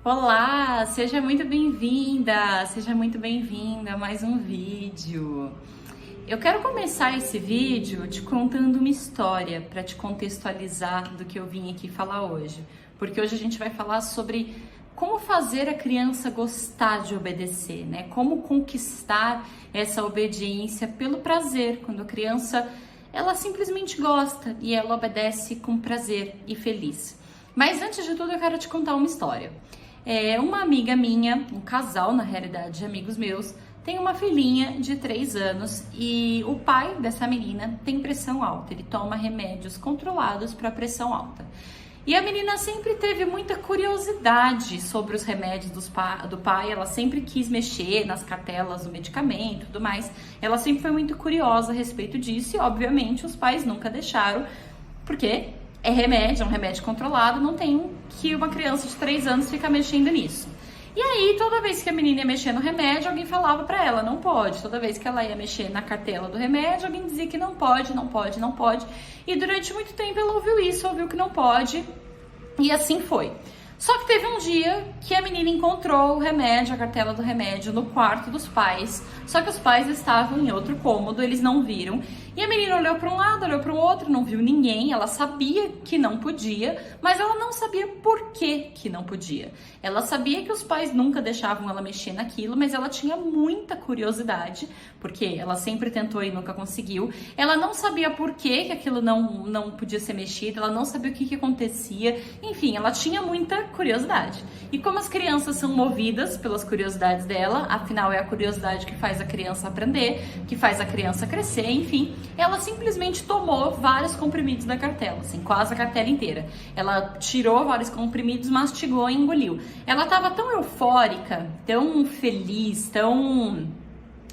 Olá, seja muito bem-vinda, seja muito bem-vinda a mais um vídeo. Eu quero começar esse vídeo te contando uma história para te contextualizar do que eu vim aqui falar hoje, porque hoje a gente vai falar sobre como fazer a criança gostar de obedecer, né? Como conquistar essa obediência pelo prazer, quando a criança ela simplesmente gosta e ela obedece com prazer e feliz. Mas antes de tudo eu quero te contar uma história. Uma amiga minha, um casal na realidade de amigos meus, tem uma filhinha de 3 anos e o pai dessa menina tem pressão alta, ele toma remédios controlados para pressão alta. E a menina sempre teve muita curiosidade sobre os remédios do pai, ela sempre quis mexer nas cartelas do medicamento e tudo mais, ela sempre foi muito curiosa a respeito disso e obviamente os pais nunca deixaram, porque é um remédio controlado, não tem que uma criança de 3 anos ficar mexendo nisso. E aí, toda vez que a menina ia mexer no remédio, alguém falava pra ela, não pode. Toda vez que ela ia mexer na cartela do remédio, alguém dizia que não pode, não pode, não pode. E durante muito tempo ela ouviu isso, ouviu que não pode, e assim foi. Só que teve um dia que a menina encontrou o remédio, a cartela do remédio, no quarto dos pais. Só que os pais estavam em outro cômodo, eles não viram. E a menina olhou para um lado, olhou para o outro, não viu ninguém. Ela sabia que não podia, mas ela não sabia por que não podia. Ela sabia que os pais nunca deixavam ela mexer naquilo, mas ela tinha muita curiosidade, porque ela sempre tentou e nunca conseguiu. Ela não sabia por que aquilo não podia ser mexido, ela não sabia o que acontecia. Enfim, ela tinha muita curiosidade. E como as crianças são movidas pelas curiosidades dela, afinal é a curiosidade que faz a criança aprender, que faz a criança crescer, enfim, ela simplesmente tomou vários comprimidos da cartela, assim, quase a cartela inteira. Ela tirou vários comprimidos, mastigou e engoliu. Ela estava tão eufórica, tão feliz, tão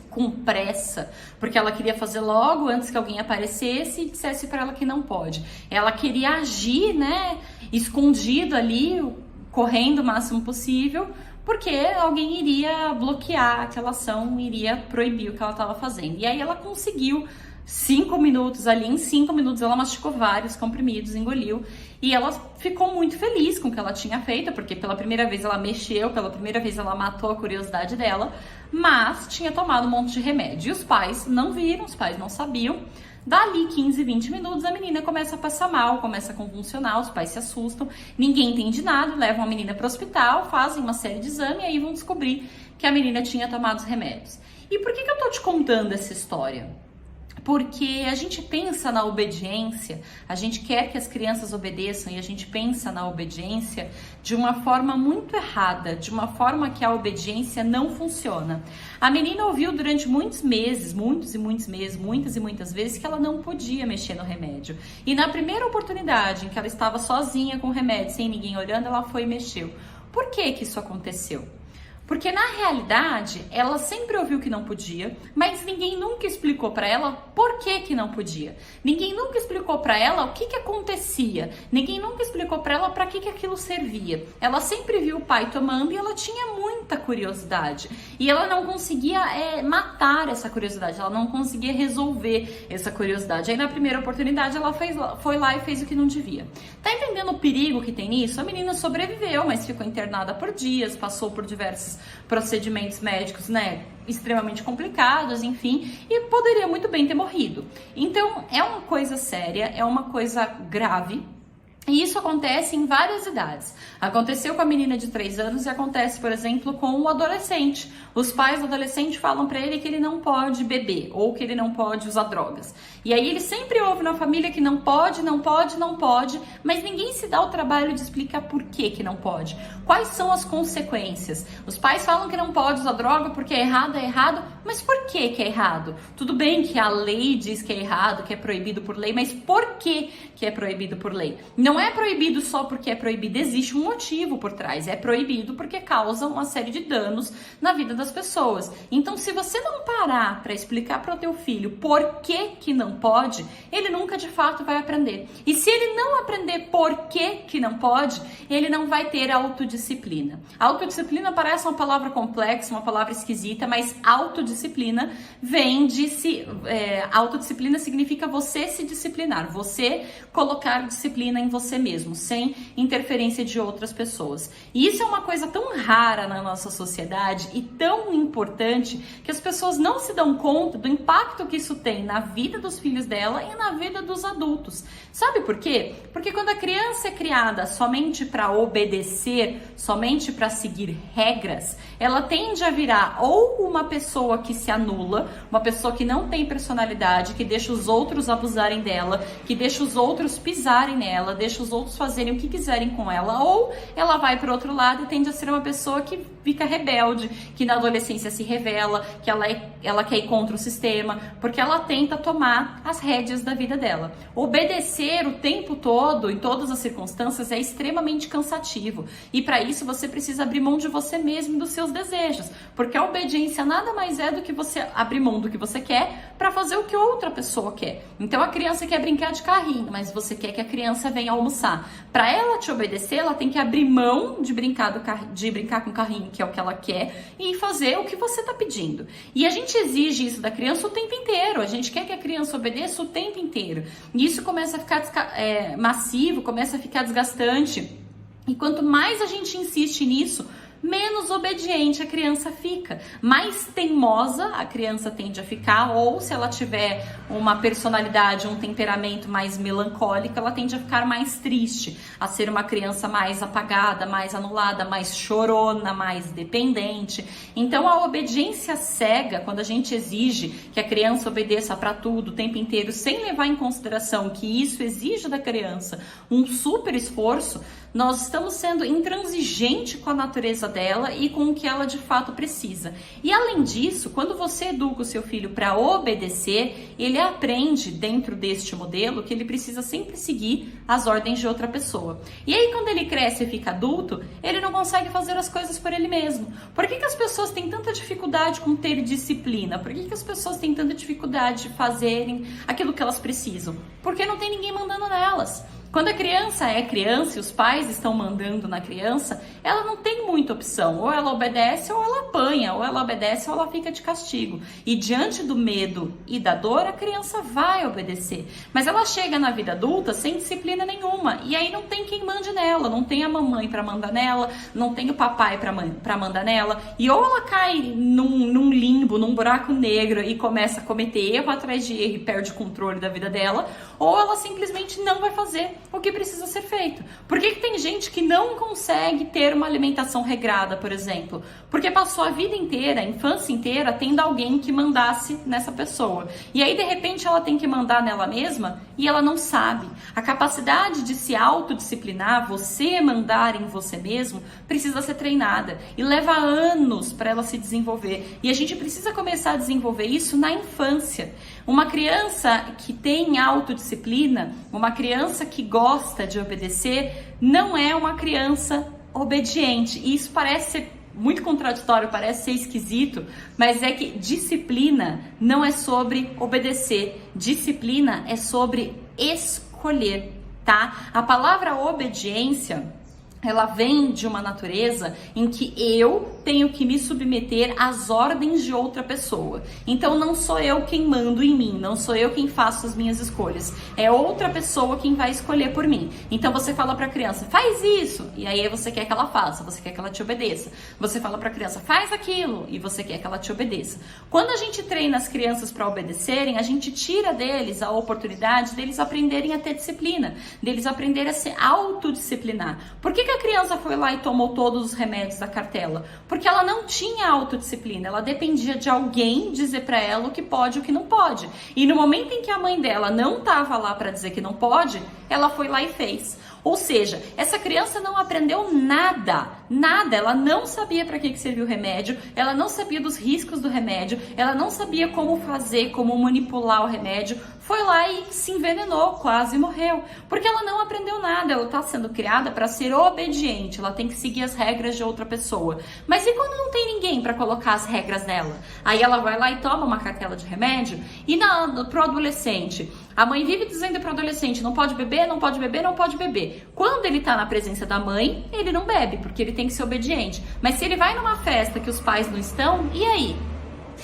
com pressa, porque ela queria fazer logo antes que alguém aparecesse e dissesse para ela que não pode. Ela queria agir, né, escondido ali, correndo o máximo possível, porque alguém iria bloquear aquela ação, iria proibir o que ela estava fazendo. E aí ela conseguiu 5 minutos ali, em 5 minutos ela mastigou vários comprimidos, engoliu, e ela ficou muito feliz com o que ela tinha feito, porque pela primeira vez ela mexeu, pela primeira vez ela matou a curiosidade dela, mas tinha tomado um monte de remédio. E os pais não viram, os pais não sabiam. Dali 15, 20 minutos a menina começa a passar mal, começa a convulsionar, os pais se assustam, ninguém entende nada, levam a menina para o hospital, fazem uma série de exames e aí vão descobrir que a menina tinha tomado os remédios. E por que eu tô te contando essa história? Porque a gente pensa na obediência, a gente quer que as crianças obedeçam e a gente pensa na obediência de uma forma muito errada, de uma forma que a obediência não funciona. A menina ouviu durante muitos meses, muitas e muitas vezes que ela não podia mexer no remédio. E na primeira oportunidade em que ela estava sozinha com o remédio, sem ninguém olhando, ela foi e mexeu. Por que isso aconteceu? Porque na realidade, ela sempre ouviu que não podia, mas ninguém nunca explicou para ela por que não podia. Ninguém nunca explicou para ela o que acontecia. Ninguém nunca explicou para ela para que aquilo servia. Ela sempre viu o pai tomando e ela tinha muita curiosidade. E ela não conseguia matar essa curiosidade, ela não conseguia resolver essa curiosidade. Aí na primeira oportunidade ela foi lá e fez o que não devia. Tá entendendo o perigo que tem nisso? A menina sobreviveu, mas ficou internada por dias, passou por diversos procedimentos médicos, né, extremamente complicados, enfim, e poderia muito bem ter morrido. Então, é uma coisa séria, é uma coisa grave. E isso acontece em várias idades. Aconteceu com a menina de 3 anos e acontece, por exemplo, com o adolescente. Os pais do adolescente falam pra ele que ele não pode beber ou que ele não pode usar drogas. E aí ele sempre ouve na família que não pode, mas ninguém se dá o trabalho de explicar por que não pode. Quais são as consequências? Os pais falam que não pode usar droga porque é errado, mas por que é errado? Tudo bem que a lei diz que é errado, que é proibido por lei, mas por que é proibido por lei? Não é proibido só porque é proibido, existe um motivo por trás. É proibido porque causa uma série de danos na vida das pessoas. Então, se você não parar para explicar para o teu filho por que não pode, ele nunca de fato vai aprender. E se ele não aprender por que não pode, ele não vai ter autodisciplina. Autodisciplina parece uma palavra complexa, uma palavra esquisita, mas autodisciplina autodisciplina vem de autodisciplina significa você se disciplinar, você colocar disciplina em você mesmo, sem interferência de outras pessoas. E isso é uma coisa tão rara na nossa sociedade e tão importante que as pessoas não se dão conta do impacto que isso tem na vida dos filhos dela e na vida dos adultos. Sabe por quê? Porque quando a criança é criada somente para obedecer, somente para seguir regras, ela tende a virar ou uma pessoa que se anula, uma pessoa que não tem personalidade, que deixa os outros abusarem dela, que deixa os outros pisarem nela, deixa os outros fazerem o que quiserem com ela, ou ela vai para o outro lado e tende a ser uma pessoa que fica rebelde, que na adolescência se revela, que ela quer ir contra o sistema, porque ela tenta tomar as rédeas da vida dela. Obedecer o tempo todo, em todas as circunstâncias, é extremamente cansativo. E para isso você precisa abrir mão de você mesmo e dos seus desejos, porque a obediência nada mais é do que você abrir mão do que você quer para fazer o que outra pessoa quer. Então a criança quer brincar de carrinho, mas você quer que a criança venha almoçar. Para ela te obedecer, ela tem que abrir mão de brincar com o carrinho, que é o que ela quer, e fazer o que você está pedindo. E a gente exige isso da criança o tempo inteiro. A gente quer que a criança obedeça o tempo inteiro. E isso começa a ficar massivo, começa a ficar desgastante. E quanto mais a gente insiste nisso, menos obediente a criança fica, mais teimosa a criança tende a ficar, ou se ela tiver uma personalidade, um temperamento mais melancólico, ela tende a ficar mais triste, a ser uma criança mais apagada, mais anulada, mais chorona, mais dependente. Então a obediência cega, quando a gente exige que a criança obedeça para tudo o tempo inteiro, sem levar em consideração que isso exige da criança um super esforço, nós estamos sendo intransigente com a natureza dela e com o que ela de fato precisa. E além disso, quando você educa o seu filho para obedecer, ele aprende dentro deste modelo que ele precisa sempre seguir as ordens de outra pessoa. E aí quando ele cresce e fica adulto, ele não consegue fazer as coisas por ele mesmo. Por que as pessoas têm tanta dificuldade com ter disciplina? Por que as pessoas têm tanta dificuldade de fazerem aquilo que elas precisam? Porque não tem ninguém mandando nelas. Quando a criança é criança e os pais estão mandando na criança, ela não tem muita opção. Ou ela obedece ou ela apanha, ou ela obedece ou ela fica de castigo. E diante do medo e da dor, a criança vai obedecer. Mas ela chega na vida adulta sem disciplina nenhuma. E aí não tem quem mande nela, não tem a mamãe para mandar nela, não tem o papai para mandar nela. E ou ela cai num limbo, num buraco negro e começa a cometer erro atrás de erro e perde o controle da vida dela, ou ela simplesmente não vai fazer o que precisa ser feito. Por que tem gente que não consegue ter uma alimentação regrada, por exemplo? Porque passou a vida inteira, a infância inteira, tendo alguém que mandasse nessa pessoa. E aí, de repente, ela tem que mandar nela mesma e ela não sabe. A capacidade de se autodisciplinar, você mandar em você mesmo, precisa ser treinada. E leva anos para ela se desenvolver. E a gente precisa começar a desenvolver isso na infância. Uma criança que tem autodisciplina, uma criança que gosta de obedecer, não é uma criança obediente. E isso parece ser muito contraditório, parece ser esquisito, mas é que disciplina não é sobre obedecer. Disciplina é sobre escolher, tá? A palavra obediência, ela vem de uma natureza em que eu tenho que me submeter às ordens de outra pessoa. Então não sou eu quem mando em mim, não sou eu quem faço as minhas escolhas. É outra pessoa quem vai escolher por mim. Então você fala para a criança, faz isso, e aí você quer que ela faça, você quer que ela te obedeça. Você fala para a criança, faz aquilo, e você quer que ela te obedeça. Quando a gente treina as crianças para obedecerem, a gente tira deles a oportunidade deles aprenderem a ter disciplina, deles aprenderem a se autodisciplinar. Por que a criança foi lá e tomou todos os remédios da cartela? Porque ela não tinha autodisciplina, ela dependia de alguém dizer para ela o que pode e o que não pode. E no momento em que a mãe dela não estava lá para dizer que não pode, ela foi lá e fez. Ou seja, essa criança não aprendeu nada, ela não sabia para que servia o remédio, ela não sabia dos riscos do remédio, ela não sabia como fazer, como manipular o remédio, foi lá e se envenenou, quase morreu, porque ela não aprendeu nada, ela está sendo criada para ser obediente, ela tem que seguir as regras de outra pessoa. Mas e quando não tem ninguém para colocar as regras nela? Aí ela vai lá e toma uma cartela de remédio, e pro adolescente, a mãe vive dizendo para o adolescente, não pode beber, não pode beber, não pode beber. Quando ele está na presença da mãe, ele não bebe, porque ele tem que ser obediente. Mas se ele vai numa festa que os pais não estão, e aí?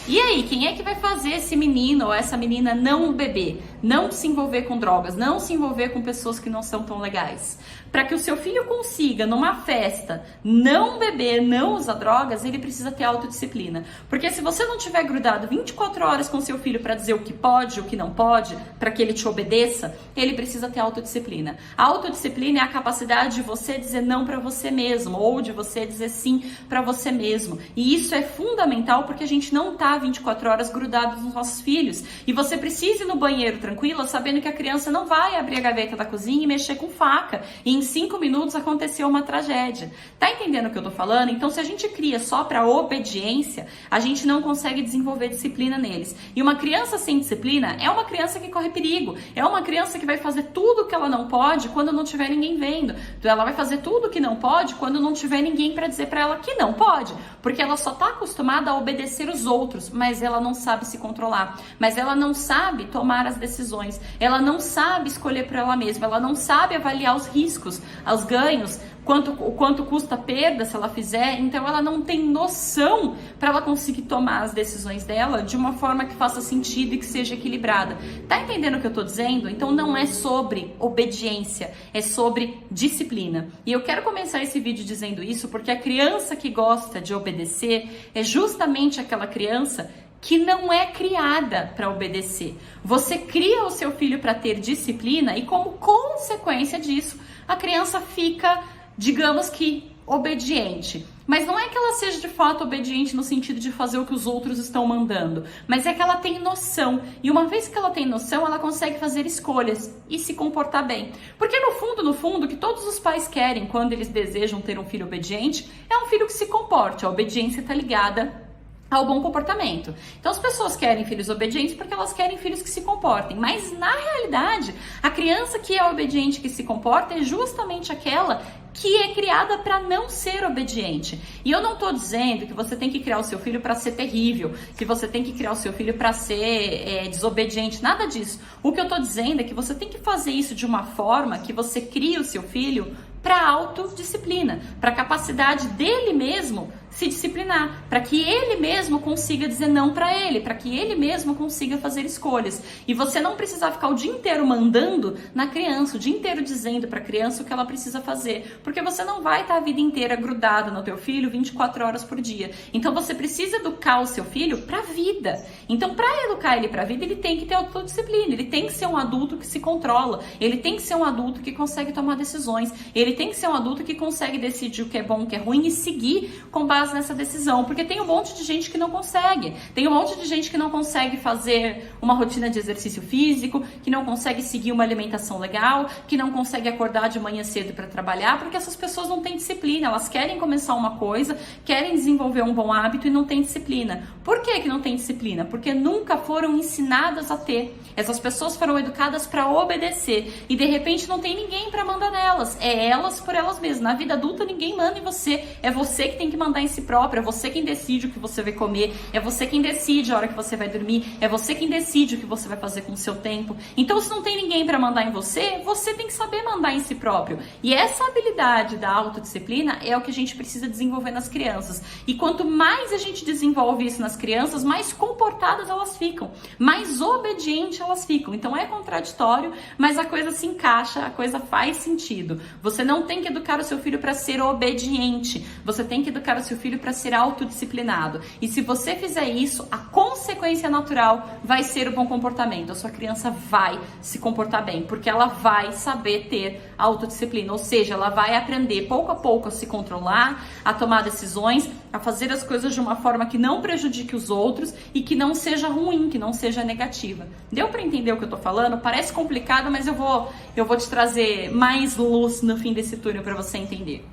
E aí, quem é que vai fazer esse menino ou essa menina não beber, não se envolver com drogas, não se envolver com pessoas que não são tão legais? Para que o seu filho consiga, numa festa, não beber, não usar drogas, ele precisa ter autodisciplina. Porque se você não tiver grudado 24 horas com seu filho para dizer o que pode, o que não pode, para que ele te obedeça, ele precisa ter autodisciplina. A autodisciplina é a capacidade de você dizer não para você mesmo, ou de você dizer sim para você mesmo. E isso é fundamental porque a gente não tá 24 horas grudado nos nossos filhos. E você precisa ir no banheiro tranquila, sabendo que a criança não vai abrir a gaveta da cozinha e mexer com faca. E em 5 minutos aconteceu uma tragédia. Tá entendendo o que eu tô falando? Então, se a gente cria só para obediência, a gente não consegue desenvolver disciplina neles. E uma criança sem disciplina é uma criança que corre perigo. É uma criança que vai fazer tudo que ela não pode quando não tiver ninguém vendo. Então, ela vai fazer tudo que não pode quando não tiver ninguém para dizer para ela que não pode. Porque ela só tá acostumada a obedecer os outros, mas ela não sabe se controlar. Mas ela não sabe tomar as decisões. Ela não sabe escolher por ela mesma. Ela não sabe avaliar os riscos, os ganhos, o quanto custa a perda se ela fizer. Então ela não tem noção para ela conseguir tomar as decisões dela de uma forma que faça sentido e que seja equilibrada. Tá entendendo o que eu tô dizendo? Então não é sobre obediência, é sobre disciplina. E eu quero começar esse vídeo dizendo isso porque a criança que gosta de obedecer é justamente aquela criança que não é criada para obedecer. Você cria o seu filho para ter disciplina e como consequência disso, a criança fica, digamos que, obediente. Mas não é que ela seja de fato obediente no sentido de fazer o que os outros estão mandando, mas é que ela tem noção. E uma vez que ela tem noção, ela consegue fazer escolhas e se comportar bem. Porque no fundo, o que todos os pais querem quando eles desejam ter um filho obediente é um filho que se comporte. A obediência está ligada ao bom comportamento. Então as pessoas querem filhos obedientes porque elas querem filhos que se comportem, mas na realidade a criança que é obediente, que se comporta, é justamente aquela que é criada para não ser obediente. E eu não estou dizendo que você tem que criar o seu filho para ser terrível, que você tem que criar o seu filho para ser desobediente, nada disso. O que eu estou dizendo é que você tem que fazer isso de uma forma que você crie o seu filho para autodisciplina, para a capacidade dele mesmo se disciplinar, para que ele mesmo consiga dizer não para ele, para que ele mesmo consiga fazer escolhas. E você não precisar ficar o dia inteiro mandando na criança, o dia inteiro dizendo para a criança o que ela precisa fazer, porque você não vai estar a vida inteira grudada no teu filho 24 horas por dia. Então você precisa educar o seu filho para a vida. Então para educar ele para a vida, ele tem que ter autodisciplina, ele tem que ser um adulto que se controla, ele tem que ser um adulto que consegue tomar decisões, ele tem que ser um adulto que consegue decidir o que é bom, o que é ruim e seguir com base nessa decisão, porque tem um monte de gente que não consegue, tem um monte de gente que não consegue fazer uma rotina de exercício físico, que não consegue seguir uma alimentação legal, que não consegue acordar de manhã cedo para trabalhar, porque essas pessoas não têm disciplina, elas querem começar uma coisa, querem desenvolver um bom hábito e não têm disciplina. Por que que não tem disciplina? Porque nunca foram ensinadas a ter. Essas pessoas foram educadas para obedecer e de repente não tem ninguém para mandar nelas, é elas por elas mesmas. Na vida adulta ninguém manda em você, é você que tem que mandar em si próprio, é você quem decide o que você vai comer, é você quem decide a hora que você vai dormir, é você quem decide o que você vai fazer com o seu tempo. Então se não tem ninguém para mandar em você, você tem que saber mandar em si próprio. E essa habilidade da autodisciplina é o que a gente precisa desenvolver nas crianças. E quanto mais a gente desenvolve isso nas crianças, mais comportadas elas ficam, mais obedientes elas ficam. Então é contraditório, mas a coisa se encaixa, a coisa faz sentido. Você não tem que educar o seu filho para ser obediente, você tem que educar o seu filho para ser autodisciplinado. E se você fizer isso, a consequência natural vai ser o bom comportamento. A sua criança vai se comportar bem, porque ela vai saber ter autodisciplina, ou seja, ela vai aprender pouco a pouco a se controlar, a tomar decisões, a fazer as coisas de uma forma que não prejudique os outros e que não seja ruim, que não seja negativa. Deu para entender o que eu tô falando? Parece complicado, mas eu vou te trazer mais luz no fim desse túnel para você entender.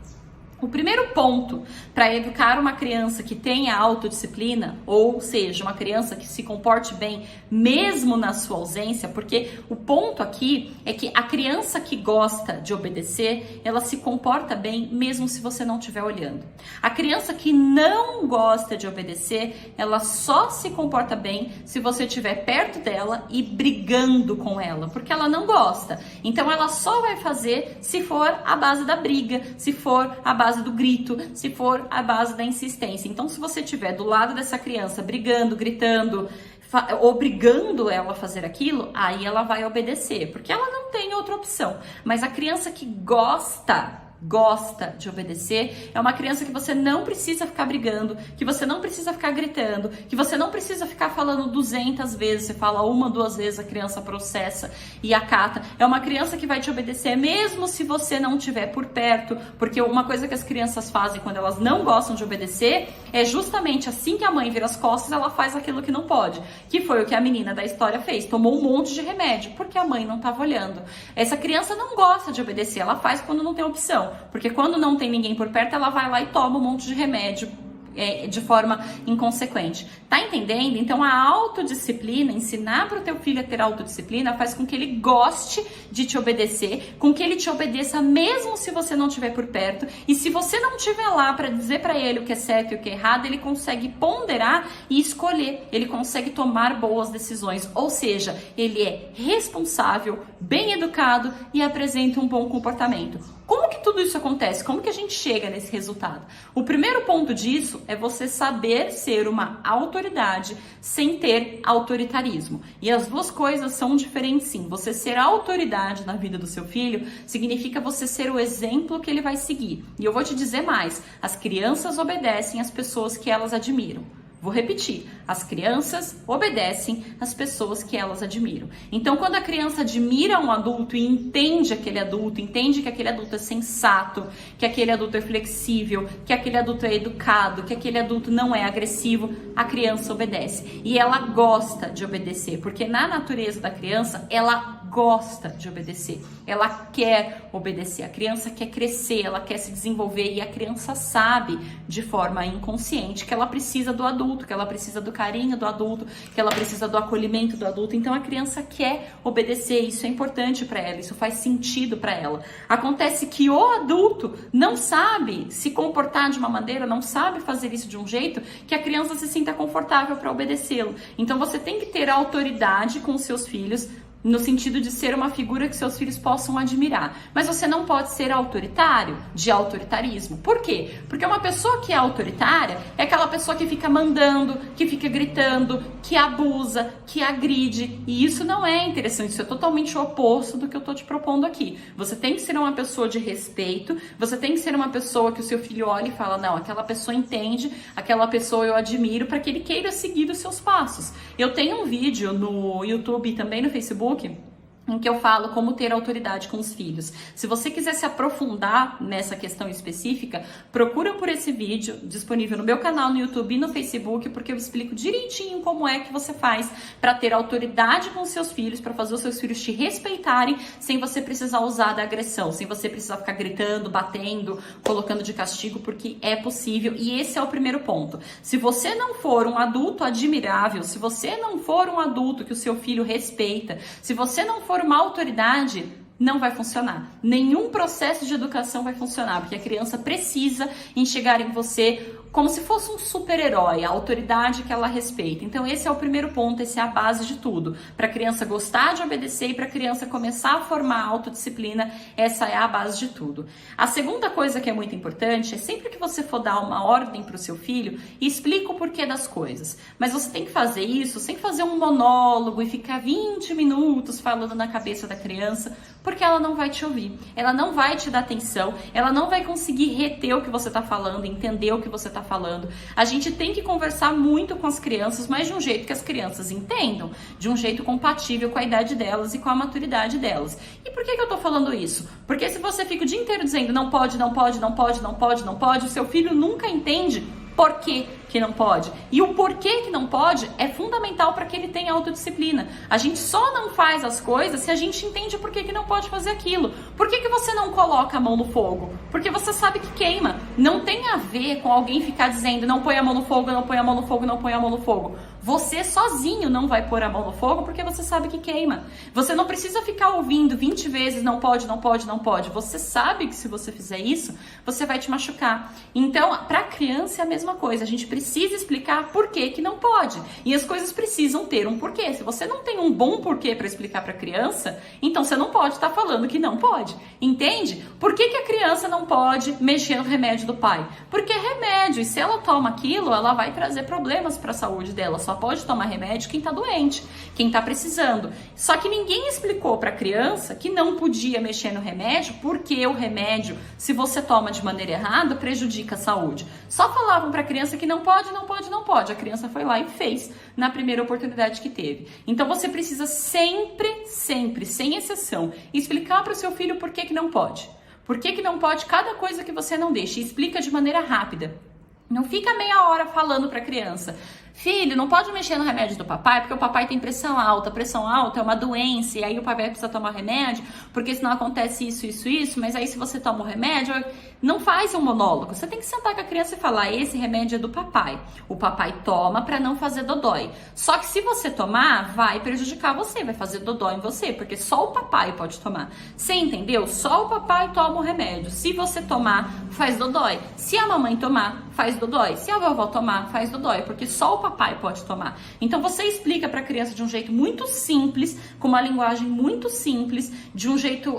O primeiro ponto para educar uma criança que tenha autodisciplina, ou seja, uma criança que se comporte bem mesmo na sua ausência, porque o ponto aqui é que a criança que gosta de obedecer, ela se comporta bem mesmo se você não estiver olhando. A criança que não gosta de obedecer, ela só se comporta bem se você estiver perto dela e brigando com ela, porque ela não gosta. Então ela só vai fazer se for a base da briga, se for a base base do grito, se for a base da insistência. Então, se você estiver do lado dessa criança brigando, gritando, obrigando ela a fazer aquilo, aí ela vai obedecer, porque ela não tem outra opção. Mas a criança que gosta de obedecer, é uma criança que você não precisa ficar brigando, que você não precisa ficar gritando, que você não precisa ficar falando 200 vezes, você fala 1, 2 vezes, a criança processa e acata. É uma criança que vai te obedecer mesmo se você não estiver por perto, porque uma coisa que as crianças fazem quando elas não gostam de obedecer é justamente assim que a mãe vira as costas, ela faz aquilo que não pode, que foi o que a menina da história fez, tomou um monte de remédio, porque a mãe não estava olhando. Essa criança não gosta de obedecer, ela faz quando não tem opção. Porque quando não tem ninguém por perto, ela vai lá e toma um monte de remédio de forma inconsequente. Tá entendendo? Então a autodisciplina, ensinar para o teu filho a ter autodisciplina, faz com que ele goste de te obedecer, com que ele te obedeça mesmo se você não estiver por perto. E se você não estiver lá para dizer para ele o que é certo e o que é errado, ele consegue ponderar e escolher. Ele consegue tomar boas decisões. Ou seja, ele é responsável, bem educado e apresenta um bom comportamento. Como que tudo isso acontece? Como que a gente chega nesse resultado? O primeiro ponto disso é você saber ser uma autoridade sem ter autoritarismo. E as duas coisas são diferentes, sim. Você ser autoridade na vida do seu filho significa você ser o exemplo que ele vai seguir. E eu vou te dizer mais, as crianças obedecem às pessoas que elas admiram. Vou repetir, as crianças obedecem às pessoas que elas admiram. Então, quando a criança admira um adulto e entende aquele adulto, entende que aquele adulto é sensato, que aquele adulto é flexível, que aquele adulto é educado, que aquele adulto não é agressivo, a criança obedece. E ela gosta de obedecer, porque na natureza da criança, ela gosta de obedecer, ela quer obedecer, a criança quer crescer, ela quer se desenvolver e a criança sabe de forma inconsciente que ela precisa do adulto, que ela precisa do carinho do adulto, que ela precisa do acolhimento do adulto, então a criança quer obedecer, isso é importante para ela, isso faz sentido para ela. Acontece que o adulto não sabe se comportar de uma maneira, não sabe fazer isso de um jeito que a criança se sinta confortável para obedecê-lo. Então você tem que ter autoridade com os seus filhos, no sentido de ser uma figura que seus filhos possam admirar. Mas você não pode ser autoritário, de autoritarismo. Por quê? Porque uma pessoa que é autoritária é aquela pessoa que fica mandando, que fica gritando, que abusa, que agride. E isso não é interessante, isso é totalmente o oposto do que eu tô te propondo aqui. Você tem que ser uma pessoa de respeito, você tem que ser uma pessoa que o seu filho olha e fala, não, aquela pessoa entende, aquela pessoa eu admiro, para que ele queira seguir os seus passos. Eu tenho um vídeo no YouTube e também no Facebook em que eu falo como ter autoridade com os filhos. Se você quiser se aprofundar nessa questão específica, procura por esse vídeo disponível no meu canal no YouTube e no Facebook, porque eu explico direitinho como é que você faz para ter autoridade com os seus filhos, para fazer os seus filhos te respeitarem sem você precisar usar da agressão, sem você precisar ficar gritando, batendo, colocando de castigo, porque é possível e esse é o primeiro ponto. Se você não for um adulto admirável, se você não for um adulto que o seu filho respeita, se você não for uma autoridade, não vai funcionar. Nenhum processo de educação vai funcionar, porque a criança precisa enxergar em você como se fosse um super-herói, a autoridade que ela respeita. Então esse é o primeiro ponto, essa é a base de tudo. Para a criança gostar de obedecer e para a criança começar a formar a autodisciplina, essa é a base de tudo. A segunda coisa que é muito importante é sempre que você for dar uma ordem para o seu filho, explica o porquê das coisas. Mas você tem que fazer isso sem fazer um monólogo e ficar 20 minutos falando na cabeça da criança, porque ela não vai te ouvir, ela não vai te dar atenção, ela não vai conseguir reter o que você está falando, entender o que você está falando. A gente tem que conversar muito com as crianças, mas de um jeito que as crianças entendam, de um jeito compatível com a idade delas e com a maturidade delas. E por que eu tô falando isso? Porque se você fica o dia inteiro dizendo não pode, não pode, não pode, não pode, não pode, o seu filho nunca entende por que que não pode. E o porquê que não pode é fundamental para que ele tenha autodisciplina. A gente só não faz as coisas se a gente entende por que que não pode fazer aquilo. Por que que você não coloca a mão no fogo? Porque você sabe que queima. Não tem a ver com alguém ficar dizendo não põe a mão no fogo, não põe a mão no fogo, não põe a mão no fogo. Você sozinho não vai pôr a mão no fogo porque você sabe que queima. Você não precisa ficar ouvindo 20 vezes não pode, não pode, não pode. Você sabe que se você fizer isso, você vai te machucar. Então, para a criança é a mesma coisa. A gente precisa explicar por que não pode. E as coisas precisam ter um porquê. Se você não tem um bom porquê para explicar para a criança, então você não pode estar falando que não pode. Entende? Por que a criança não pode mexer no remédio do pai? Porque é remédio. E se ela toma aquilo, ela vai trazer problemas para a saúde dela. Só pode tomar remédio quem está doente, quem está precisando. Só que ninguém explicou para a criança que não podia mexer no remédio porque o remédio, se você toma de maneira errada, prejudica a saúde. Só falavam para a criança que não pode, não pode, não pode. A criança foi lá e fez na primeira oportunidade que teve. Então você precisa sempre, sempre, sem exceção, explicar para o seu filho por que não pode. Por que não pode cada coisa que você não deixa. E explica de maneira rápida. Não fica meia hora falando para a criança: filho, não pode mexer no remédio do papai porque o papai tem pressão alta. Pressão alta é uma doença e aí o papai precisa tomar remédio porque senão acontece isso, isso, isso. Mas aí se você toma o remédio, não faz um monólogo. Você tem que sentar com a criança e falar: esse remédio é do papai. O papai toma para não fazer dodói. Só que se você tomar, vai prejudicar você, vai fazer dodói em você, porque só o papai pode tomar. Você entendeu? Só o papai toma o remédio. Se você tomar, faz dodói. Se a mamãe tomar, faz dodói. Se a vovó tomar, faz dodói, porque só o papai pode tomar. Então você explica para a criança de um jeito muito simples, com uma linguagem muito simples, de um jeito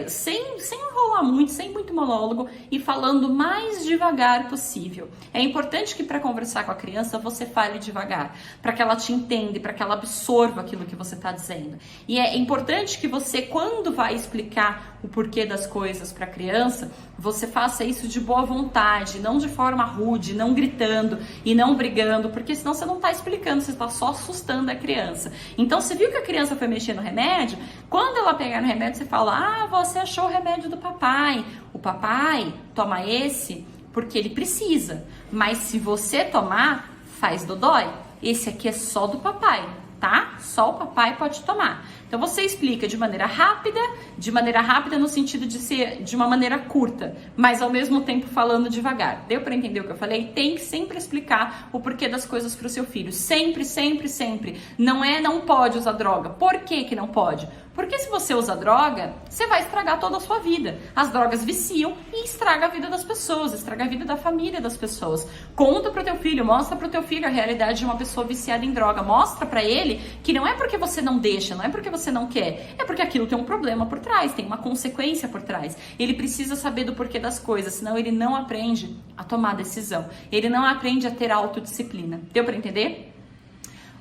sem enrolar muito, sem muito monólogo e falando mais devagar possível. É importante que para conversar com a criança você fale devagar, para que ela te entenda, para que ela absorva aquilo que você está dizendo. E é importante que você, quando vai explicar o porquê das coisas para a criança, você faça isso de boa vontade, não de forma rude, não gritando e não brigando, porque senão você não está explicando, você está só assustando a criança. Então, você viu que a criança foi mexer no remédio? Quando ela pegar no remédio, você fala: ah, você achou o remédio do papai. O papai toma esse porque ele precisa, mas se você tomar, faz dodói. Esse aqui é só do papai, tá? Só o papai pode tomar. Então você explica de maneira rápida no sentido de ser de uma maneira curta, mas ao mesmo tempo falando devagar. Deu para entender o que eu falei? Tem que sempre explicar o porquê das coisas para o seu filho. Sempre, sempre, sempre. Não pode usar droga. Por que não pode? Porque se você usa droga, você vai estragar toda a sua vida. As drogas viciam e estraga a vida das pessoas, estraga a vida da família das pessoas. Conta pro teu filho, mostra pro teu filho a realidade de uma pessoa viciada em droga. Mostra pra ele que não é porque você não deixa, não é porque você não quer, é porque aquilo tem um problema por trás, tem uma consequência por trás. Ele precisa saber do porquê das coisas, senão ele não aprende a tomar decisão. Ele não aprende a ter autodisciplina. Deu pra entender?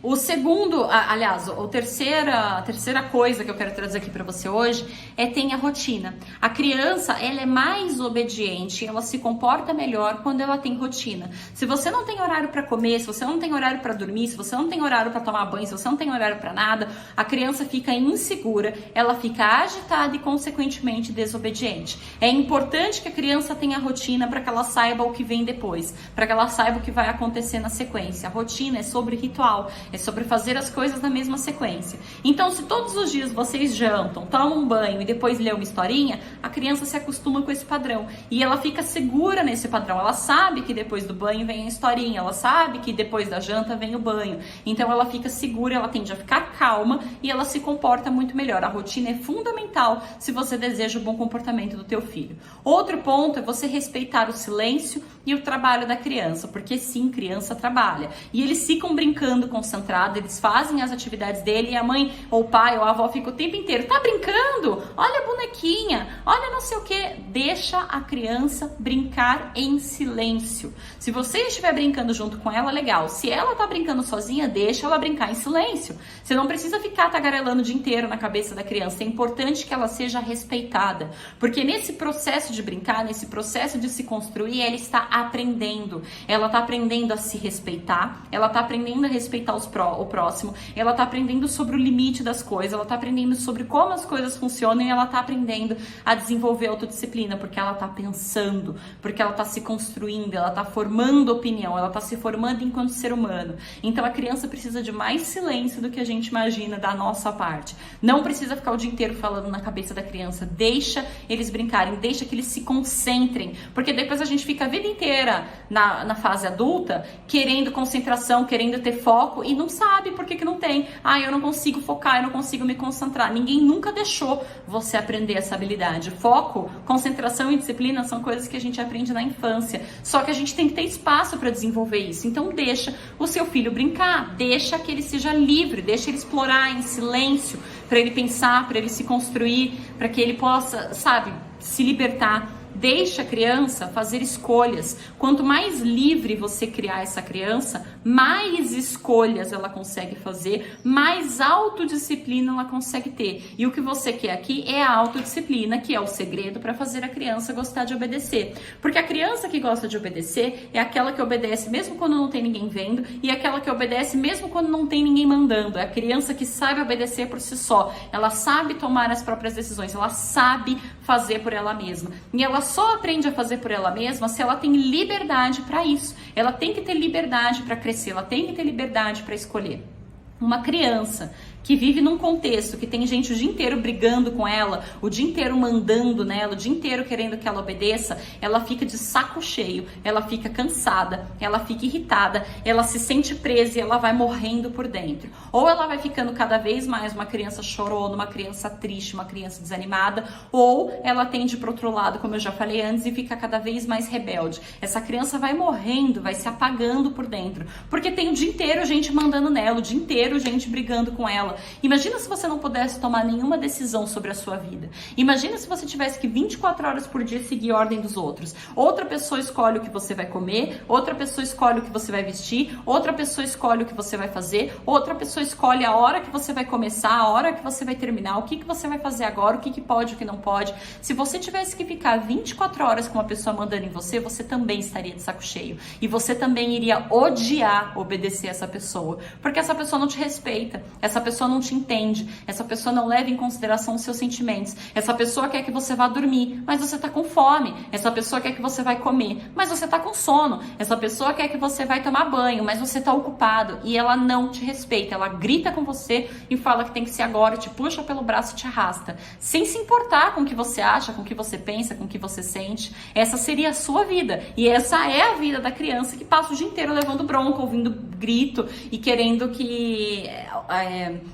O segundo, aliás, a terceira coisa que eu quero trazer aqui para você hoje é tenha rotina. A criança, ela é mais obediente, ela se comporta melhor quando ela tem rotina. Se você não tem horário para comer, se você não tem horário para dormir, se você não tem horário para tomar banho, se você não tem horário para nada, a criança fica insegura, ela fica agitada e consequentemente desobediente. É importante que a criança tenha rotina para que ela saiba o que vem depois, para que ela saiba o que vai acontecer na sequência. A rotina é sobre ritual, é sobre fazer as coisas na mesma sequência. Então, se todos os dias vocês jantam, tomam um banho e depois lê uma historinha, a criança se acostuma com esse padrão. E ela fica segura nesse padrão. Ela sabe que depois do banho vem a historinha. Ela sabe que depois da janta vem o banho. Então, ela fica segura, ela tende a ficar calma e ela se comporta muito melhor. A rotina é fundamental se você deseja o bom comportamento do teu filho. Outro ponto é você respeitar o silêncio e o trabalho da criança. Porque sim, criança trabalha. E eles ficam brincando concentrados, eles fazem as atividades dele e a mãe ou o pai ou a avó fica o tempo inteiro: tá brincando? Olha a bonequinha, olha não sei o que. Deixa a criança brincar em silêncio. Se você estiver brincando junto com ela, legal. Se ela tá brincando sozinha, deixa ela brincar em silêncio. Você não precisa ficar tagarelando o dia inteiro na cabeça da criança. É importante que ela seja respeitada, porque nesse processo de brincar, nesse processo de se construir, ela está aprendendo. Ela tá aprendendo a se respeitar, ela tá aprendendo a respeitar os o próximo, ela tá aprendendo sobre o limite das coisas, ela tá aprendendo sobre como as coisas funcionam e ela tá aprendendo a desenvolver autodisciplina, porque ela tá pensando, porque ela tá se construindo, ela tá formando opinião, ela tá se formando enquanto ser humano. Então a criança precisa de mais silêncio do que a gente imagina da nossa parte. Não precisa ficar o dia inteiro falando na cabeça da criança, deixa eles brincarem, deixa que eles se concentrem, porque depois a gente fica a vida inteira na fase adulta querendo concentração, querendo ter foco e não sabe por que não tem. Eu não consigo focar, eu não consigo me concentrar. Ninguém nunca deixou você aprender essa habilidade. Foco, concentração e disciplina são coisas que a gente aprende na infância, só que a gente tem que ter espaço para desenvolver isso. Então deixa o seu filho brincar, deixa que ele seja livre, deixa ele explorar em silêncio, para ele pensar, para ele se construir, para que ele possa, sabe, se libertar. Deixa a criança fazer escolhas. Quanto mais livre você criar essa criança, mais escolhas ela consegue fazer, mais autodisciplina ela consegue ter. E o que você quer aqui é a autodisciplina, que é o segredo para fazer a criança gostar de obedecer. Porque a criança que gosta de obedecer é aquela que obedece mesmo quando não tem ninguém vendo e aquela que obedece mesmo quando não tem ninguém mandando. É a criança que sabe obedecer por si só. Ela sabe tomar as próprias decisões, ela sabe fazer por ela mesma. E ela só aprende a fazer por ela mesma se ela tem liberdade para isso. Ela tem que ter liberdade para crescer, ela tem que ter liberdade para escolher. Uma criança que vive num contexto que tem gente o dia inteiro brigando com ela, o dia inteiro mandando nela, o dia inteiro querendo que ela obedeça, ela fica de saco cheio, ela fica cansada, ela fica irritada, ela se sente presa e ela vai morrendo por dentro. Ou ela vai ficando cada vez mais uma criança chorona, uma criança triste, uma criança desanimada, ou ela tende para outro lado, como eu já falei antes, e fica cada vez mais rebelde. Essa criança vai morrendo, vai se apagando por dentro, porque tem o dia inteiro gente mandando nela, o dia inteiro gente brigando com ela. Imagina se você não pudesse tomar nenhuma decisão sobre a sua vida. Imagina se você tivesse que 24 horas por dia seguir a ordem dos outros. Outra pessoa escolhe o que você vai comer, outra pessoa escolhe o que você vai vestir, outra pessoa escolhe o que você vai fazer, outra pessoa escolhe a hora que você vai começar, a hora que você vai terminar, o que você vai fazer agora, o que pode, o que não pode. Se você tivesse que ficar 24 horas com uma pessoa mandando em você, você também estaria de saco cheio. E você também iria odiar obedecer essa pessoa. Porque essa pessoa não te respeita, essa pessoa não te entende, essa pessoa não leva em consideração os seus sentimentos, essa pessoa quer que você vá dormir, mas você tá com fome, essa pessoa quer que você vai comer, mas você tá com sono, essa pessoa quer que você vai tomar banho, mas você tá ocupado e ela não te respeita, ela grita com você e fala que tem que ser agora, te puxa pelo braço e te arrasta, sem se importar com o que você acha, com o que você pensa, com o que você sente. Essa seria a sua vida e essa é a vida da criança que passa o dia inteiro levando bronca, ouvindo grito e querendo que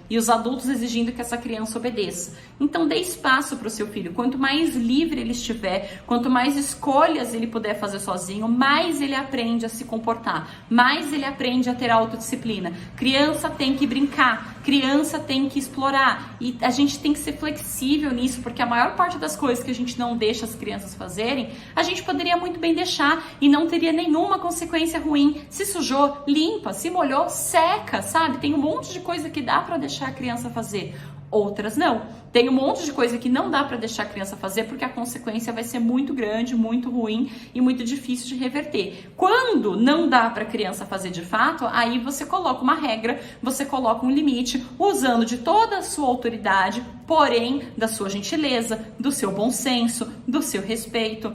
e os adultos exigindo que essa criança obedeça. Então dê espaço para o seu filho. Quanto mais livre ele estiver, quanto mais escolhas ele puder fazer sozinho, mais ele aprende a se comportar, mais ele aprende a ter autodisciplina. Criança tem que brincar, criança tem que explorar e a gente tem que ser flexível nisso, porque a maior parte das coisas que a gente não deixa as crianças fazerem, a gente poderia muito bem deixar e não teria nenhuma consequência ruim. Se sujou, limpa, se molhou, seca, sabe? Tem um monte de coisa que dá para deixar a criança fazer. Outras não. Tem um monte de coisa que não dá para deixar a criança fazer porque a consequência vai ser muito grande, muito ruim e muito difícil de reverter. Quando não dá para a criança fazer de fato, aí você coloca uma regra, você coloca um limite, usando de toda a sua autoridade, porém da sua gentileza, do seu bom senso, do seu respeito.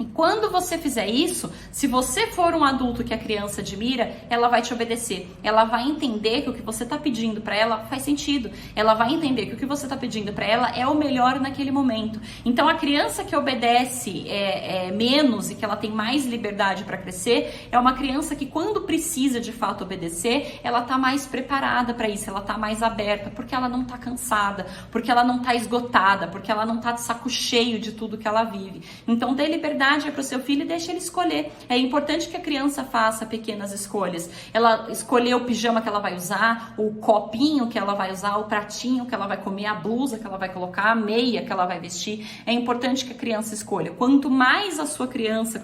E quando você fizer isso, se você for um adulto que a criança admira, ela vai te obedecer. Ela vai entender que o que você está pedindo para ela faz sentido. Ela vai entender que o que você está pedindo para ela é o melhor naquele momento. Então, a criança que obedece menos e que ela tem mais liberdade para crescer, é uma criança que quando precisa de fato obedecer, ela está mais preparada para isso, ela está mais aberta, porque ela não está cansada, porque ela não está esgotada, porque ela não está de saco cheio de tudo que ela vive. Então, dê liberdade para o seu filho e deixe ele escolher. É importante que a criança faça pequenas escolhas. Ela escolher o pijama que ela vai usar, o copinho que ela vai usar, o pratinho que ela vai comer, a blusa que ela vai colocar, a meia que ela vai vestir. É importante que a criança escolha. Quanto mais a sua criança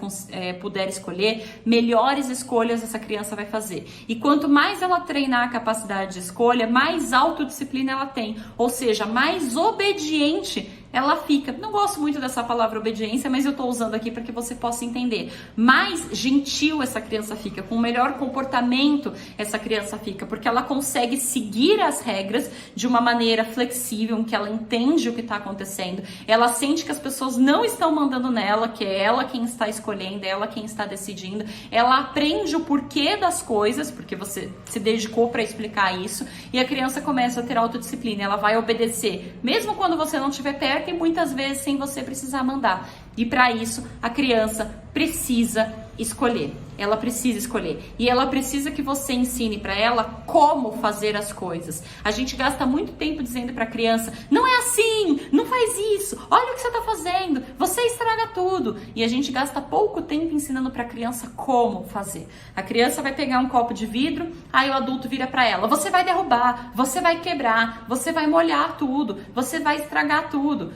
puder escolher, melhores escolhas essa criança vai fazer. E quanto mais ela treinar a capacidade de escolha, mais autodisciplina ela tem. Ou seja, mais obediente ela fica, não gosto muito dessa palavra obediência, mas eu tô usando aqui para que você possa entender. Mais gentil essa criança fica, com melhor comportamento essa criança fica, porque ela consegue seguir as regras de uma maneira flexível, em que ela entende o que está acontecendo, ela sente que as pessoas não estão mandando nela, que é ela quem está escolhendo, é ela quem está decidindo, ela aprende o porquê das coisas, porque você se dedicou para explicar isso, e a criança começa a ter autodisciplina, ela vai obedecer, mesmo quando você não estiver perto, e muitas vezes sem você precisar mandar. E para isso, a criança precisa escolher. Ela precisa escolher. E ela precisa que você ensine para ela como fazer as coisas. A gente gasta muito tempo dizendo para a criança, não é assim, não faz isso, olha o que você está fazendo, você estraga tudo. E a gente gasta pouco tempo ensinando para a criança como fazer. A criança vai pegar um copo de vidro, aí o adulto vira para ela, você vai derrubar, você vai quebrar, você vai molhar tudo, você vai estragar tudo.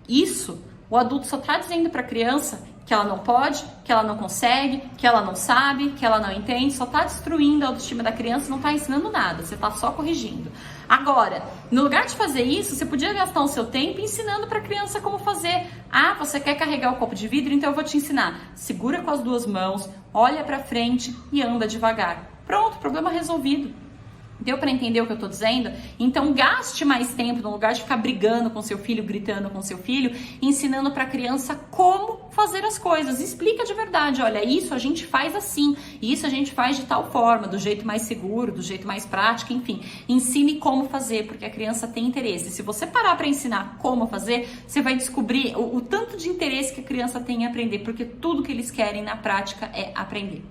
Isso, o adulto só está dizendo para a criança que ela não pode, que ela não consegue, que ela não sabe, que ela não entende, só está destruindo a autoestima da criança, não está ensinando nada, você está só corrigindo. Agora, no lugar de fazer isso, você podia gastar o seu tempo ensinando para a criança como fazer. Ah, você quer carregar o copo de vidro? Então eu vou te ensinar. Segura com as duas mãos, olha para frente e anda devagar. Pronto, problema resolvido. Deu para entender o que eu tô dizendo? Então gaste mais tempo, no lugar de ficar brigando com seu filho, gritando com seu filho, ensinando para a criança como fazer as coisas. Explica de verdade, olha, isso a gente faz assim, isso a gente faz de tal forma, do jeito mais seguro, do jeito mais prático, enfim. Ensine como fazer, porque a criança tem interesse. Se você parar para ensinar como fazer, você vai descobrir o tanto de interesse que a criança tem em aprender, porque tudo que eles querem na prática é aprender.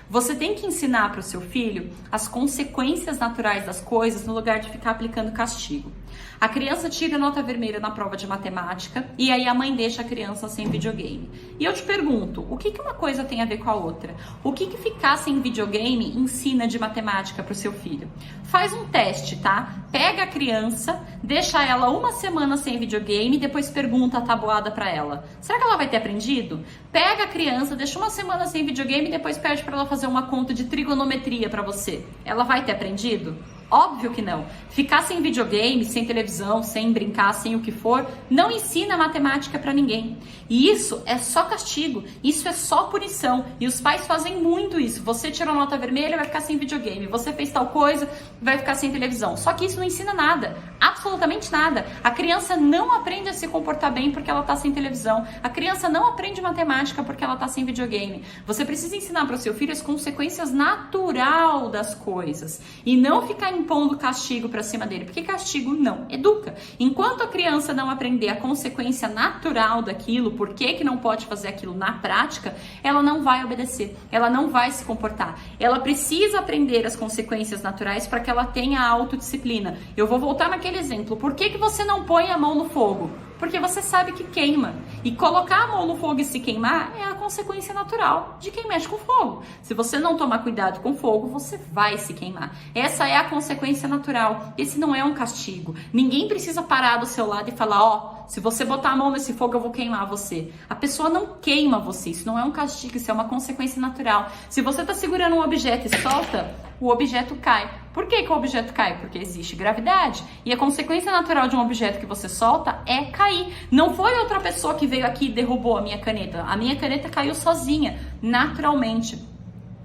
Você tem que ensinar para o seu filho as consequências naturais das coisas no lugar de ficar aplicando castigo. A criança tira nota vermelha na prova de matemática e aí a mãe deixa a criança sem videogame. E eu te pergunto, o que uma coisa tem a ver com a outra? O que ficar sem videogame ensina de matemática para o seu filho? Faz um teste, tá? Pega a criança, deixa ela uma semana sem videogame e depois pergunta a tabuada para ela. Será que ela vai ter aprendido? Pega a criança, deixa uma semana sem videogame e depois pede para ela fazer uma conta de trigonometria para você. Ela vai ter aprendido? Óbvio que não. Ficar sem videogame, sem televisão, sem brincar, sem o que for, não ensina matemática pra ninguém. E isso é só castigo, isso é só punição. E os pais fazem muito isso. Você tirou nota vermelha, vai ficar sem videogame. Você fez tal coisa, vai ficar sem televisão. Só que isso não ensina nada, absolutamente nada. A criança não aprende a se comportar bem porque ela tá sem televisão. A criança não aprende matemática porque ela tá sem videogame. Você precisa ensinar para o seu filho as consequências natural das coisas. E não ficar impondo castigo para cima dele, porque castigo não educa. Enquanto a criança não aprender a consequência natural daquilo, por que não pode fazer aquilo na prática, ela não vai obedecer, ela não vai se comportar. Ela precisa aprender as consequências naturais para que ela tenha a autodisciplina. Eu vou voltar naquele exemplo. Por que você não põe a mão no fogo? Porque você sabe que queima. E colocar a mão no fogo e se queimar é a consequência natural de quem mexe com fogo. Se você não tomar cuidado com fogo, você vai se queimar. Essa é a consequência natural. Esse não é um castigo. Ninguém precisa parar do seu lado e falar, ó, se você botar a mão nesse fogo, eu vou queimar você. A pessoa não queima você. Isso não é um castigo, isso é uma consequência natural. Se você está segurando um objeto e solta, o objeto cai. Por que o objeto cai? Porque existe gravidade. E a consequência natural de um objeto que você solta é cair. Não foi outra pessoa que veio aqui e derrubou a minha caneta. A minha caneta caiu sozinha, naturalmente.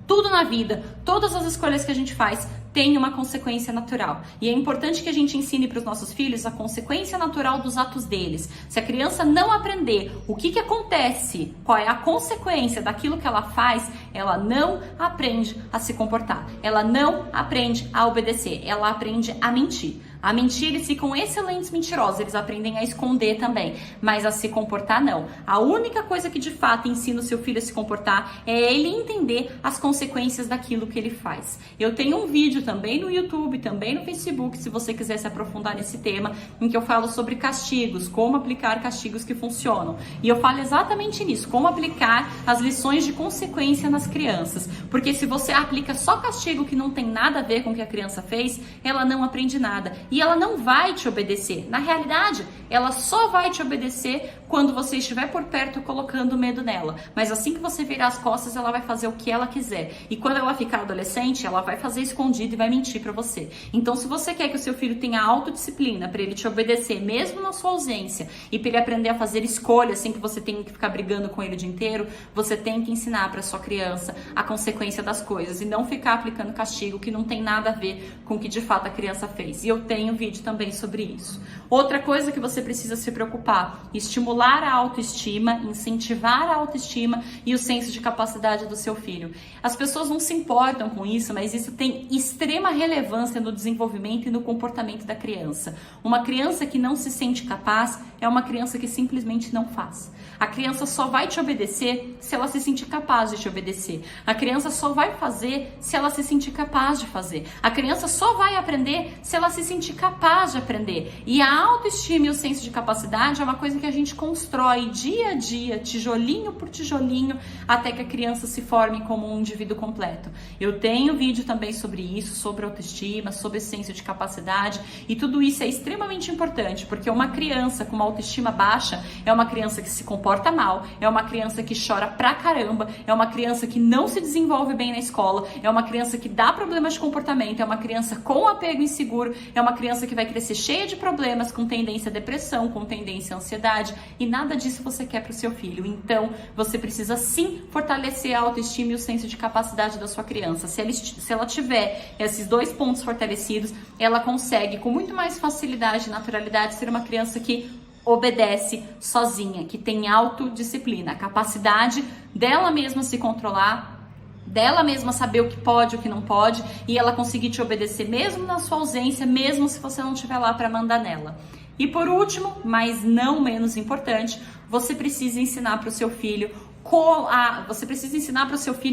Tudo na vida, todas as escolhas que a gente faz tem uma consequência natural. E é importante que a gente ensine para os nossos filhos a consequência natural dos atos deles. Se a criança não aprender o que acontece, qual é a consequência daquilo que ela faz, ela não aprende a se comportar. Ela não aprende a obedecer. Ela aprende a mentir. A mentir, eles ficam excelentes mentirosos, eles aprendem a esconder também, mas a se comportar não. A única coisa que de fato ensina o seu filho a se comportar é ele entender as consequências daquilo que ele faz. Eu tenho um vídeo também no YouTube, também no Facebook, se você quiser se aprofundar nesse tema, em que eu falo sobre castigos, como aplicar castigos que funcionam. E eu falo exatamente nisso, como aplicar as lições de consequência nas crianças. Porque se você aplica só castigo que não tem nada a ver com o que a criança fez, ela não aprende nada. e ela não vai te obedecer. Na realidade, ela só vai te obedecer quando você estiver por perto colocando medo nela. Mas assim que você virar as costas, ela vai fazer o que ela quiser. E quando ela ficar adolescente, ela vai fazer escondido e vai mentir pra você. Então, se você quer que o seu filho tenha autodisciplina para ele te obedecer, mesmo na sua ausência, e para ele aprender a fazer escolhas sem que você tenha que ficar brigando com ele o dia inteiro, você tem que ensinar para sua criança a consequência das coisas e não ficar aplicando castigo que não tem nada a ver com o que de fato a criança fez. E eu tenho vídeo também sobre isso. Outra coisa que você precisa se preocupar: estimular a autoestima, incentivar a autoestima e o senso de capacidade do seu filho. As pessoas não se importam com isso, mas isso tem extrema relevância no desenvolvimento e no comportamento da criança. Uma criança que não se sente capaz é uma criança que simplesmente não faz. A criança só vai te obedecer se ela se sentir capaz de te obedecer. A criança só vai fazer se ela se sentir capaz de fazer. A criança só vai aprender se ela se sentir capaz de aprender. E a autoestima e o senso de capacidade é uma coisa que a gente constrói dia a dia, tijolinho por tijolinho, até que a criança se forme como um indivíduo completo. Eu tenho vídeo também sobre isso, sobre autoestima, sobre senso de capacidade, e tudo isso é extremamente importante, porque uma criança com uma autoestima baixa é uma criança que se comporta mal, é uma criança que chora pra caramba, é uma criança que não se desenvolve bem na escola, é uma criança que dá problemas de comportamento, é uma criança com apego inseguro, é uma criança que vai crescer cheia de problemas, com tendência à depressão, com tendência à ansiedade, e nada disso você quer pro seu filho. Então, você precisa sim fortalecer a autoestima e o senso de capacidade da sua criança. Se ela tiver esses dois pontos fortalecidos, ela consegue com muito mais facilidade e naturalidade ser uma criança que obedece sozinha, que tem autodisciplina, a capacidade dela mesma se controlar, dela mesma saber o que pode e o que não pode, e ela conseguir te obedecer mesmo na sua ausência, mesmo se você não estiver lá para mandar nela. E por último, mas não menos importante, você precisa ensinar para o seu filho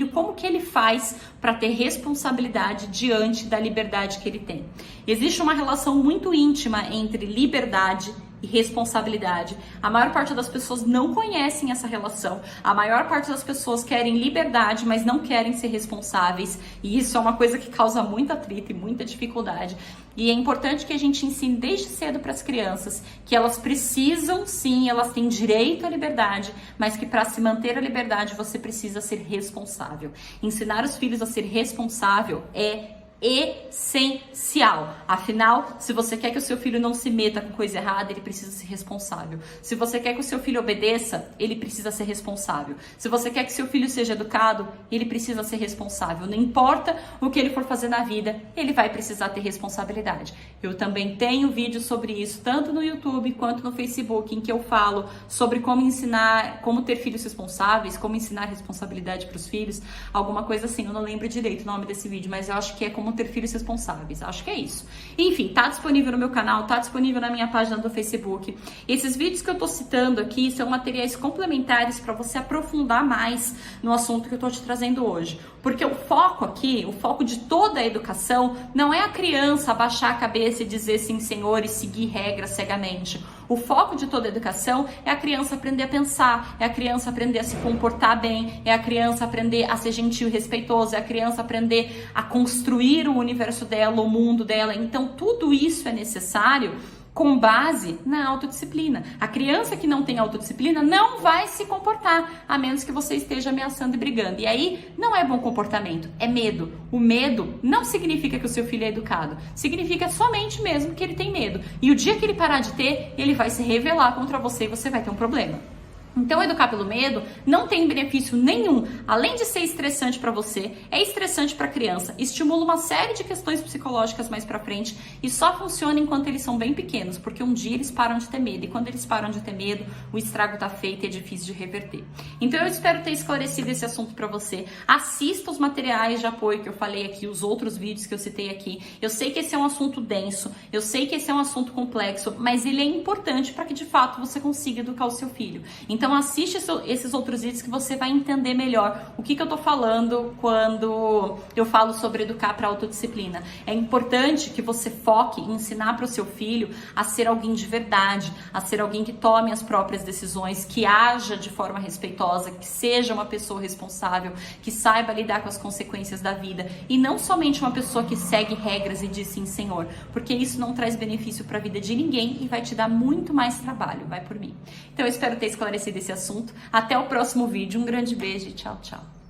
como que ele faz para ter responsabilidade diante da liberdade que ele tem. Existe uma relação muito íntima entre liberdade e responsabilidade. A maior parte das pessoas não conhecem essa relação. A maior parte das pessoas querem liberdade, mas não querem ser responsáveis. E isso é uma coisa que causa muito atrito e muita dificuldade. E é importante que a gente ensine desde cedo para as crianças que elas precisam, sim, elas têm direito à liberdade, mas que para se manter a liberdade você precisa ser responsável. Ensinar os filhos a ser responsável é essencial. Afinal, se você quer que o seu filho não se meta com coisa errada, ele precisa ser responsável. Se você quer que o seu filho obedeça, ele precisa ser responsável. Se você quer que seu filho seja educado, ele precisa ser responsável. Não importa o que ele for fazer na vida, ele vai precisar ter responsabilidade. Eu também tenho vídeo sobre isso, tanto no YouTube quanto no Facebook, em que eu falo sobre como ensinar, como ter filhos responsáveis, como ensinar responsabilidade para os filhos, alguma coisa assim. Eu não lembro direito o nome desse vídeo, mas eu acho que é como ter filhos responsáveis, acho que é isso. Enfim, tá disponível no meu canal, tá disponível na minha página do Facebook. Esses vídeos que eu tô citando aqui são materiais complementares para você aprofundar mais no assunto que eu tô te trazendo hoje. Porque o foco aqui, o foco de toda a educação, não é a criança abaixar a cabeça e dizer sim, senhor, e seguir regras cegamente. O foco de toda a educação é a criança aprender a pensar, é a criança aprender a se comportar bem, é a criança aprender a ser gentil e respeitoso, é a criança aprender a construir o universo dela, o mundo dela. Então, tudo isso é necessário com base na autodisciplina. A criança que não tem autodisciplina não vai se comportar, a menos que você esteja ameaçando e brigando. E aí, não é bom comportamento, é medo. O medo não significa que o seu filho é educado, significa somente mesmo que ele tem medo. E o dia que ele parar de ter, ele vai se rebelar contra você e você vai ter um problema. Então, educar pelo medo não tem benefício nenhum. Além de ser estressante para você, é estressante para a criança. Estimula uma série de questões psicológicas mais para frente e só funciona enquanto eles são bem pequenos, porque um dia eles param de ter medo. E quando eles param de ter medo, o estrago tá feito e é difícil de reverter. Então, eu espero ter esclarecido esse assunto para você. Assista os materiais de apoio que eu falei aqui, os outros vídeos que eu citei aqui. Eu sei que esse é um assunto denso, eu sei que esse é um assunto complexo, mas ele é importante para que, de fato, você consiga educar o seu filho. Então, Então assiste esses outros vídeos que você vai entender melhor o que eu tô falando quando eu falo sobre educar para autodisciplina. É importante que você foque em ensinar para o seu filho a ser alguém de verdade, a ser alguém que tome as próprias decisões, que haja de forma respeitosa, que seja uma pessoa responsável, que saiba lidar com as consequências da vida e não somente uma pessoa que segue regras e diz sim, senhor, porque isso não traz benefício para a vida de ninguém e vai te dar muito mais trabalho, vai por mim. Então eu espero ter esclarecido esse assunto. Até o próximo vídeo, um grande beijo e tchau, tchau.